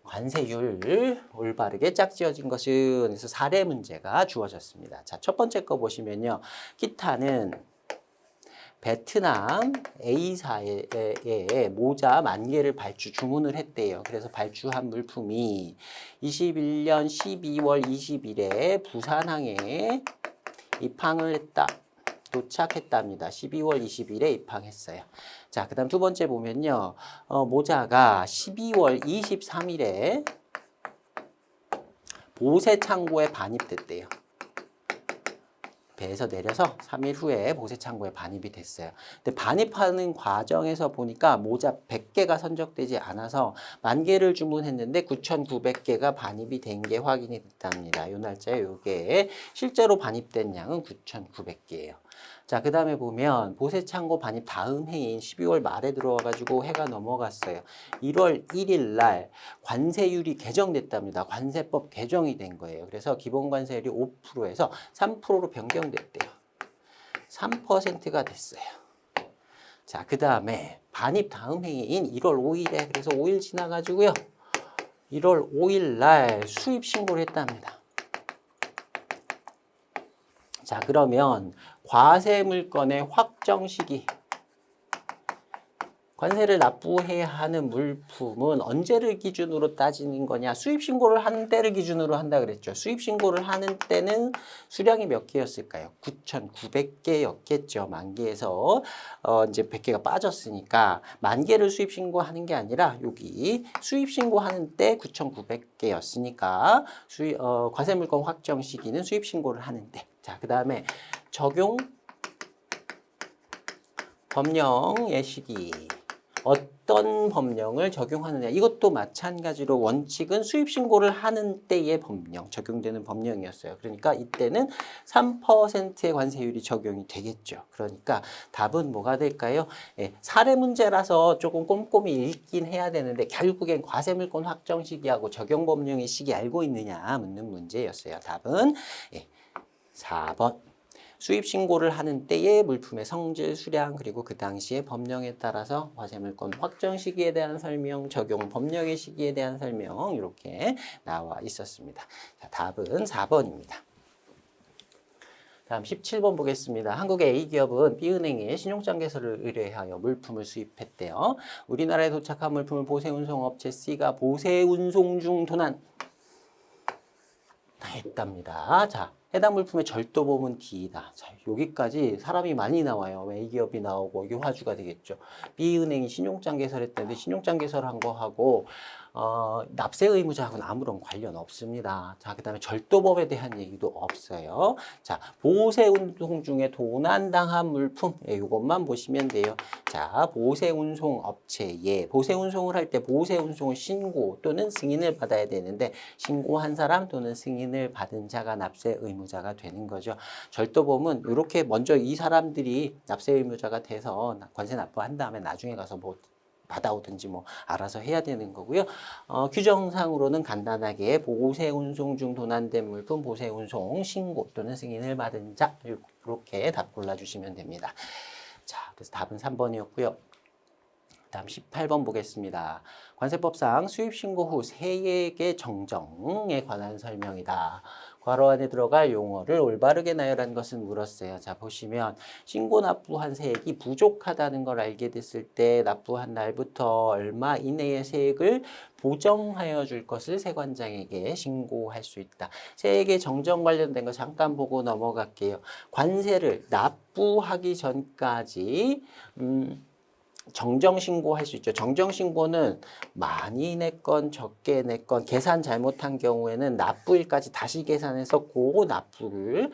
[SPEAKER 1] 관세율 올바르게 짝지어진 것은 그래서 사례 문제가 주어졌습니다. 자, 첫 번째 거 보시면요. 키타는 베트남 A사에 모자 10,000개를 발주 주문을 했대요. 그래서 발주한 물품이 21년 12월 20일에 부산항에 입항을 했다. 도착했답니다. 12월 20일에 입항했어요. 자, 그 다음 두 번째 보면요. 모자가 12월 23일에 보세창고에 반입됐대요. 배에서 내려서 3일 후에 보세창고에 반입이 됐어요. 근데 반입하는 과정에서 보니까 모자 100개가 선적되지 않아서 10,000개를 주문했는데 9,900개가 반입이 된 게 확인이 됐답니다. 이 날짜에 이게 실제로 반입된 양은 9,900개예요. 자, 그 다음에 보면 보세창고 반입 다음 해인 12월 말에 들어와가지고 해가 넘어갔어요. 1월 1일 날 관세율이 개정됐답니다. 관세법 개정이 된 거예요. 그래서 기본관세율이 5%에서 3%로 변경됐대요. 3%가 됐어요. 자, 그 다음에 반입 다음 해인 1월 5일에 그래서 5일 지나가지고요. 1월 5일 날 수입 신고를 했답니다. 자, 그러면 과세 물건의 확정 시기, 관세를 납부해야 하는 물품은 언제를 기준으로 따지는 거냐? 수입 신고를 하는 때를 기준으로 한다 그랬죠. 수입 신고를 하는 때는 수량이 몇 개였을까요? 9,900개였겠죠. 10,000개에서 이제 100개가 빠졌으니까 10,000개를 수입 신고하는 게 아니라 여기 수입 신고하는 때 9,900개였으니까 과세 물건 확정 시기는 수입 신고를 하는 때. 자, 그다음에 적용 법령의 시기. 어떤 법령을 적용하느냐. 이것도 마찬가지로 원칙은 수입 신고를 하는 때의 법령, 적용되는 법령이었어요. 그러니까 이때는 3%의 관세율이 적용이 되겠죠. 그러니까 답은 뭐가 될까요? 예, 사례 문제라서 조금 꼼꼼히 읽긴 해야 되는데 결국엔 과세물권 확정 시기하고 적용 법령의 시기 알고 있느냐 묻는 문제였어요. 답은 예, 4번. 수입 신고를 하는 때의 물품의 성질, 수량, 그리고 그 당시의 법령에 따라서 과세물권 확정 시기에 대한 설명, 적용 법령의 시기에 대한 설명 이렇게 나와 있었습니다. 자, 답은 4번입니다. 다음 17번 보겠습니다. 한국의 A기업은 B은행에 신용장개서를 의뢰하여 물품을 수입했대요. 우리나라에 도착한 물품을 보세운송업체 C가 보세운송 중 도난 했답니다. 자, 해당 물품의 절도범은 D이다. 자, 여기까지 사람이 많이 나와요. A기업이 나오고 이게 화주가 되겠죠. B은행이 신용장 개설했다는데 신용장 개설한 거하고 납세 의무자하고는 아무런 관련 없습니다. 자, 그 다음에 절도법에 대한 얘기도 없어요. 자, 보세운송 중에 도난당한 물품, 이것만 보시면 돼요. 자, 보세운송 업체에 보세운송을 할 때 보세운송을 신고 또는 승인을 받아야 되는데 신고한 사람 또는 승인을 받은 자가 납세 의무자가 되는 거죠. 절도범은 이렇게 먼저 이 사람들이 납세 의무자가 돼서 관세 납부한 다음에 나중에 가서 뭐 받아오든지 뭐 알아서 해야 되는 거고요. 규정상으로는 간단하게 보세운송 중 도난된 물품 보세운송 신고 또는 승인을 받은 자 이렇게 답 골라주시면 됩니다. 자, 그래서 답은 3번이었고요. 다음 18번 보겠습니다. 관세법상 수입신고 후 세액의 정정에 관한 설명이다. 괄호 안에 들어갈 용어를 올바르게 나열한 것은 물었어요. 자, 보시면 신고 납부한 세액이 부족하다는 걸 알게 됐을 때 납부한 날부터 얼마 이내의 세액을 보정하여 줄 것을 세관장에게 신고할 수 있다. 세액의 정정 관련된 거 잠깐 보고 넘어갈게요. 관세를 납부하기 전까지 정정신고할 수 있죠. 정정신고는 많이 냈건 적게 냈건 계산 잘못한 경우에는 납부일까지 다시 계산해서 그 납부를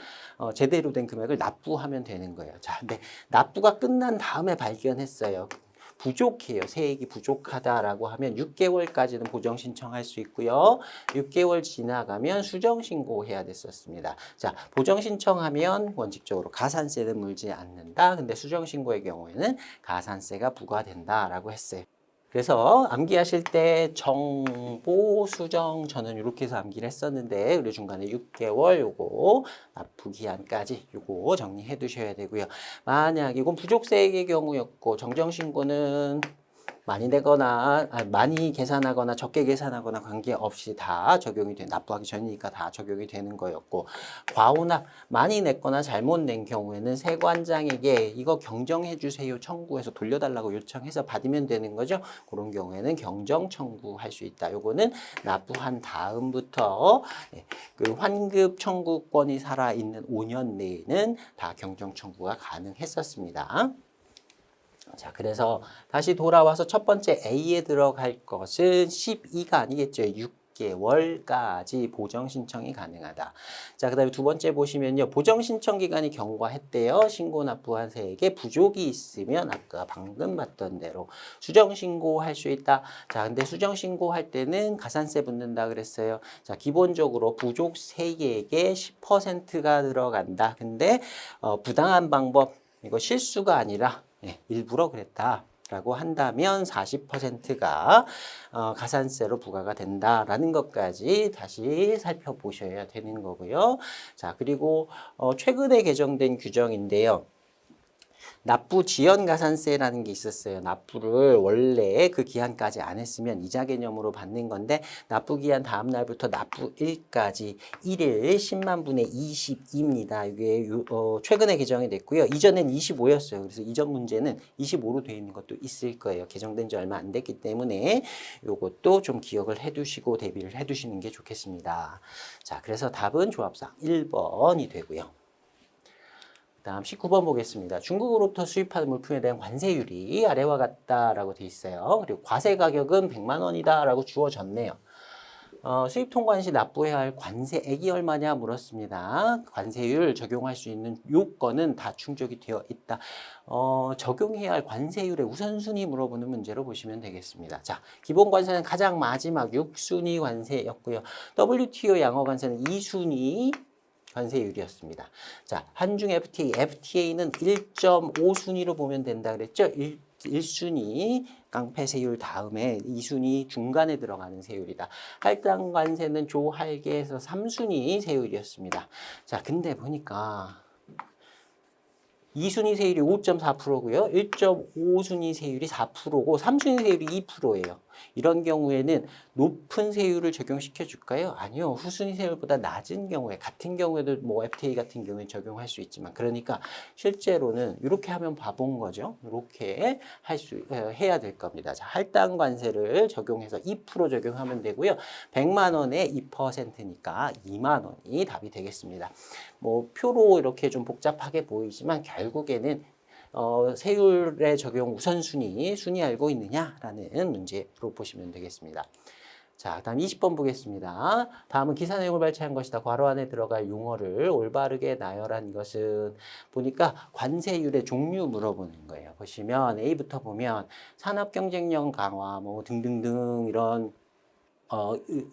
[SPEAKER 1] 제대로 된 금액을 납부하면 되는 거예요. 자, 근데 납부가 끝난 다음에 발견했어요. 부족해요. 세액이 부족하다라고 하면 6개월까지는 보정 신청할 수 있고요. 6개월 지나가면 수정 신고해야 됐었습니다. 자, 보정 신청하면 원칙적으로 가산세는 물지 않는다. 근데 수정 신고의 경우에는 가산세가 부과된다라고 했어요. 그래서 암기하실 때 정보, 수정 저는 이렇게 해서 암기를 했었는데 우리 중간에 6개월 요거 납부 기한까지 요거 정리해 두셔야 되고요. 만약 이건 부족세액의 경우였고 정정신고는 많이 내거나 많이 계산하거나 적게 계산하거나 관계없이 다 적용이 돼 납부하기 전이니까 다 적용이 되는 거였고 과오납 많이 냈거나 잘못 낸 경우에는 세관장에게 이거 경정해 주세요 청구해서 돌려달라고 요청해서 받으면 되는 거죠. 그런 경우에는 경정 청구할 수 있다. 요거는 납부한 다음부터 그 환급 청구권이 살아있는 5년 내에는 다 경정 청구가 가능했었습니다. 자, 그래서 다시 돌아와서 첫 번째 A에 들어갈 것은 12가 아니겠죠. 6개월까지 보정 신청이 가능하다. 자, 그 다음에 두 번째 보시면요. 보정 신청 기간이 경과했대요. 신고 납부한 세액에 부족이 있으면 아까 방금 봤던 대로 수정 신고할 수 있다. 자, 근데 수정 신고할 때는 가산세 붙는다 그랬어요. 자, 기본적으로 부족 세액의 10%가 들어간다. 근데 부당한 방법 이거 실수가 아니라 일부러 그랬다라고 한다면 40%가 가산세로 부과가 된다라는 것까지 다시 살펴보셔야 되는 거고요. 자, 그리고 최근에 개정된 규정인데요. 납부 지연 가산세라는 게 있었어요. 납부를 원래 그 기한까지 안 했으면 이자 개념으로 받는 건데 납부 기한 다음 날부터 납부일까지 1일 10만 분의 20입니다. 이게 최근에 개정이 됐고요. 이전엔 25였어요. 그래서 이전 문제는 25로 되어 있는 것도 있을 거예요. 개정된 지 얼마 안 됐기 때문에 이것도 좀 기억을 해두시고 대비를 해두시는 게 좋겠습니다. 자, 그래서 답은 조합상 1번이 되고요. 다음 19번 보겠습니다. 중국으로부터 수입하는 물품에 대한 관세율이 아래와 같다라고 돼 있어요. 그리고 과세 가격은 100만 원이다라고 주어졌네요. 수입 통관 시 납부해야 할 관세액이 얼마냐 물었습니다. 관세율 적용할 수 있는 요건은 다 충족이 되어 있다. 적용해야 할 관세율의 우선순위 물어보는 문제로 보시면 되겠습니다. 자, 기본 관세는 가장 마지막 6순위 관세였고요. WTO 양어 관세는 2순위 관세율이었습니다. 자, 한중 FTA는 1.5순위로 보면 된다 그랬죠? 1순위 깡패세율 다음에 2순위 중간에 들어가는 세율이다. 할당 관세는 조할계에서 3순위 세율이었습니다. 자, 근데 보니까 2순위 세율이 5.4%고요. 1.5순위 세율이 4%고 3순위 세율이 2%예요. 이런 경우에는 높은 세율을 적용시켜 줄까요? 아니요. 후순위 세율보다 낮은 경우에 같은 경우에도 뭐 FTA 같은 경우에 적용할 수 있지만 그러니까 실제로는 이렇게 하면 바본 거죠. 이렇게 해야 될 겁니다. 자, 할당 관세를 적용해서 2% 적용하면 되고요. 100만 원에 2%니까 2만 원이 답이 되겠습니다. 뭐 표로 이렇게 좀 복잡하게 보이지만 결국에는 세율의 적용 우선순위, 순위 알고 있느냐라는 문제로 보시면 되겠습니다. 자, 다음 20번 보겠습니다. 다음은 기사 내용을 발췌한 것이다. 괄호 안에 들어갈 용어를 올바르게 나열한 것은 보니까 관세율의 종류 물어보는 거예요. 보시면 A부터 보면 산업 경쟁력 강화 뭐 등등등 이런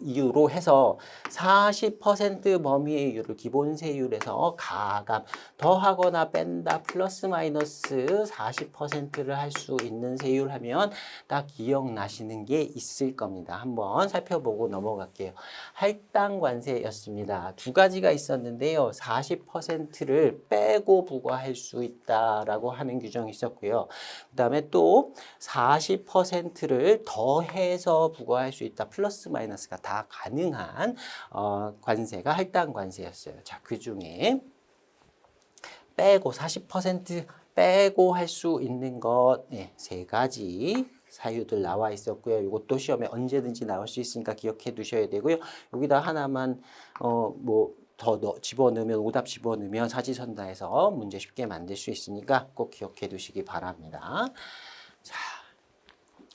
[SPEAKER 1] 이유로 해서 40% 범위의 기본 세율에서 가감 더하거나 뺀다 플러스 마이너스 40%를 할 수 있는 세율 하면 딱 기억나시는 게 있을 겁니다. 한번 살펴보고 넘어갈게요. 할당 관세였습니다. 두 가지가 있었는데요. 40%를 빼고 부과할 수 있다라고 하는 규정이 있었고요. 그 다음에 또 40%를 더해서 부과할 수 있다. 플러스 마이너스가 다 가능한 관세가 할당 관세였어요. 자, 그 중에 빼고 40% 빼고 할 수 있는 것 세 가지 사유들 나와 있었고요. 이것도 시험에 언제든지 나올 수 있으니까 기억해 두셔야 되고요. 여기다 하나만 집어넣으면 오답 집어넣으면 사지선다해서 문제 쉽게 만들 수 있으니까 꼭 기억해 두시기 바랍니다. 자.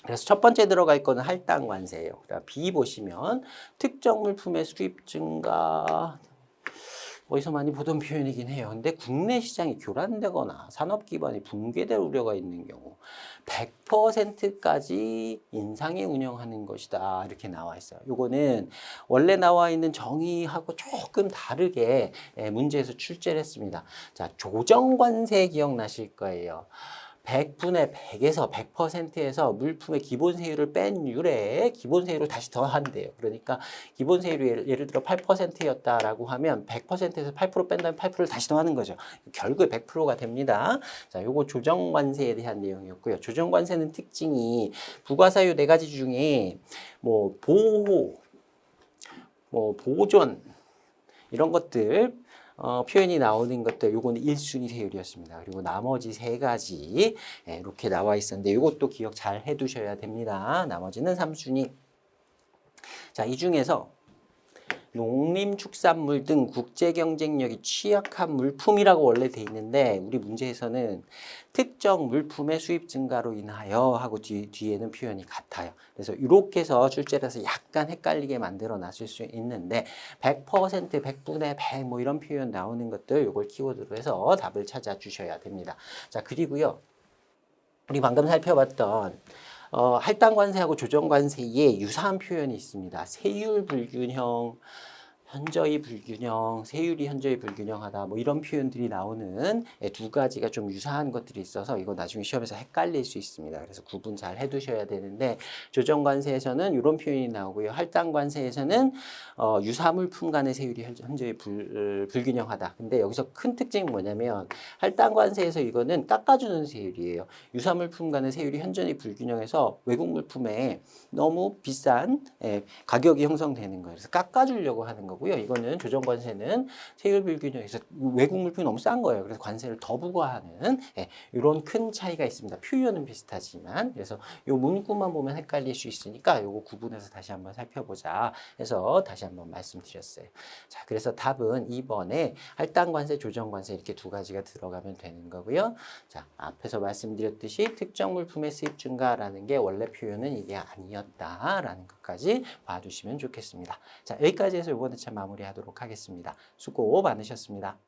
[SPEAKER 1] 그래서 첫 번째 들어갈 거는 할당 관세예요. B 보시면 특정 물품의 수입 증가 어디서 많이 보던 표현이긴 해요. 근데 국내 시장이 교란되거나 산업 기반이 붕괴될 우려가 있는 경우 100%까지 인상에 운영하는 것이다. 이렇게 나와 있어요. 요거는 원래 나와 있는 정의하고 조금 다르게 문제에서 출제를 했습니다. 자, 조정관세 기억나실 거예요. 100분의 100에서 100%에서 물품의 기본 세율을 뺀 율에 기본 세율을 다시 더한대요. 그러니까 기본 세율이 예를 들어 8%였다라고 하면 100%에서 8% 뺀다면 8%를 다시 더하는 거죠. 결국에 100%가 됩니다. 자, 요거 조정관세에 대한 내용이었고요. 조정관세는 특징이 부가사유 4가지 중에 뭐 보호, 뭐 보존 이런 것들 표현이 나오는 것들 요거는 1순위 세율이었습니다. 그리고 나머지 3가지 이렇게 나와 있었는데 이것도 기억 잘 해두셔야 됩니다. 나머지는 3순위. 자, 이 중에서 농림축산물 등 국제 경쟁력이 취약한 물품이라고 원래 돼 있는데 우리 문제에서는 특정 물품의 수입 증가로 인하여 하고 뒤에는 표현이 같아요. 그래서 이렇게 해서 출제를 해서 약간 헷갈리게 만들어 놨을 수 있는데 100%, 100분의 100 뭐 이런 표현 나오는 것들 이걸 키워드로 해서 답을 찾아 주셔야 됩니다. 자, 그리고요. 우리 방금 살펴봤던 할당관세하고 조정관세에 유사한 표현이 있습니다. 세율 불균형, 현저히 불균형, 세율이 현저히 불균형하다 뭐 이런 표현들이 나오는 두 가지가 좀 유사한 것들이 있어서 이거 나중에 시험에서 헷갈릴 수 있습니다. 그래서 구분 잘 해두셔야 되는데 조정관세에서는 이런 표현이 나오고요. 할당관세에서는 유사물품 간의 세율이 현저히 불균형하다. 근데 여기서 큰 특징이 뭐냐면 할당관세에서 이거는 깎아주는 세율이에요. 유사물품 간의 세율이 현저히 불균형해서 외국 물품에 너무 비싼 가격이 형성되는 거예요. 그래서 깎아주려고 하는 거예요. 거고요. 이거는 조정관세는 세율불균형에서 외국 물품이 너무 싼 거예요. 그래서 관세를 더 부과하는 이런 큰 차이가 있습니다. 표현은 비슷하지만 그래서 이 문구만 보면 헷갈릴 수 있으니까 이거 구분해서 다시 한번 살펴보자 해서 다시 한번 말씀드렸어요. 자, 그래서 답은 2번에 할당관세, 조정관세 이렇게 두 가지가 들어가면 되는 거고요. 자, 앞에서 말씀드렸듯이 특정 물품의 수입 증가라는 게 원래 표현은 이게 아니었다라는 것까지 봐주시면 좋겠습니다. 자, 여기까지 해서 이번 회차 마무리하도록 하겠습니다. 수고 많으셨습니다.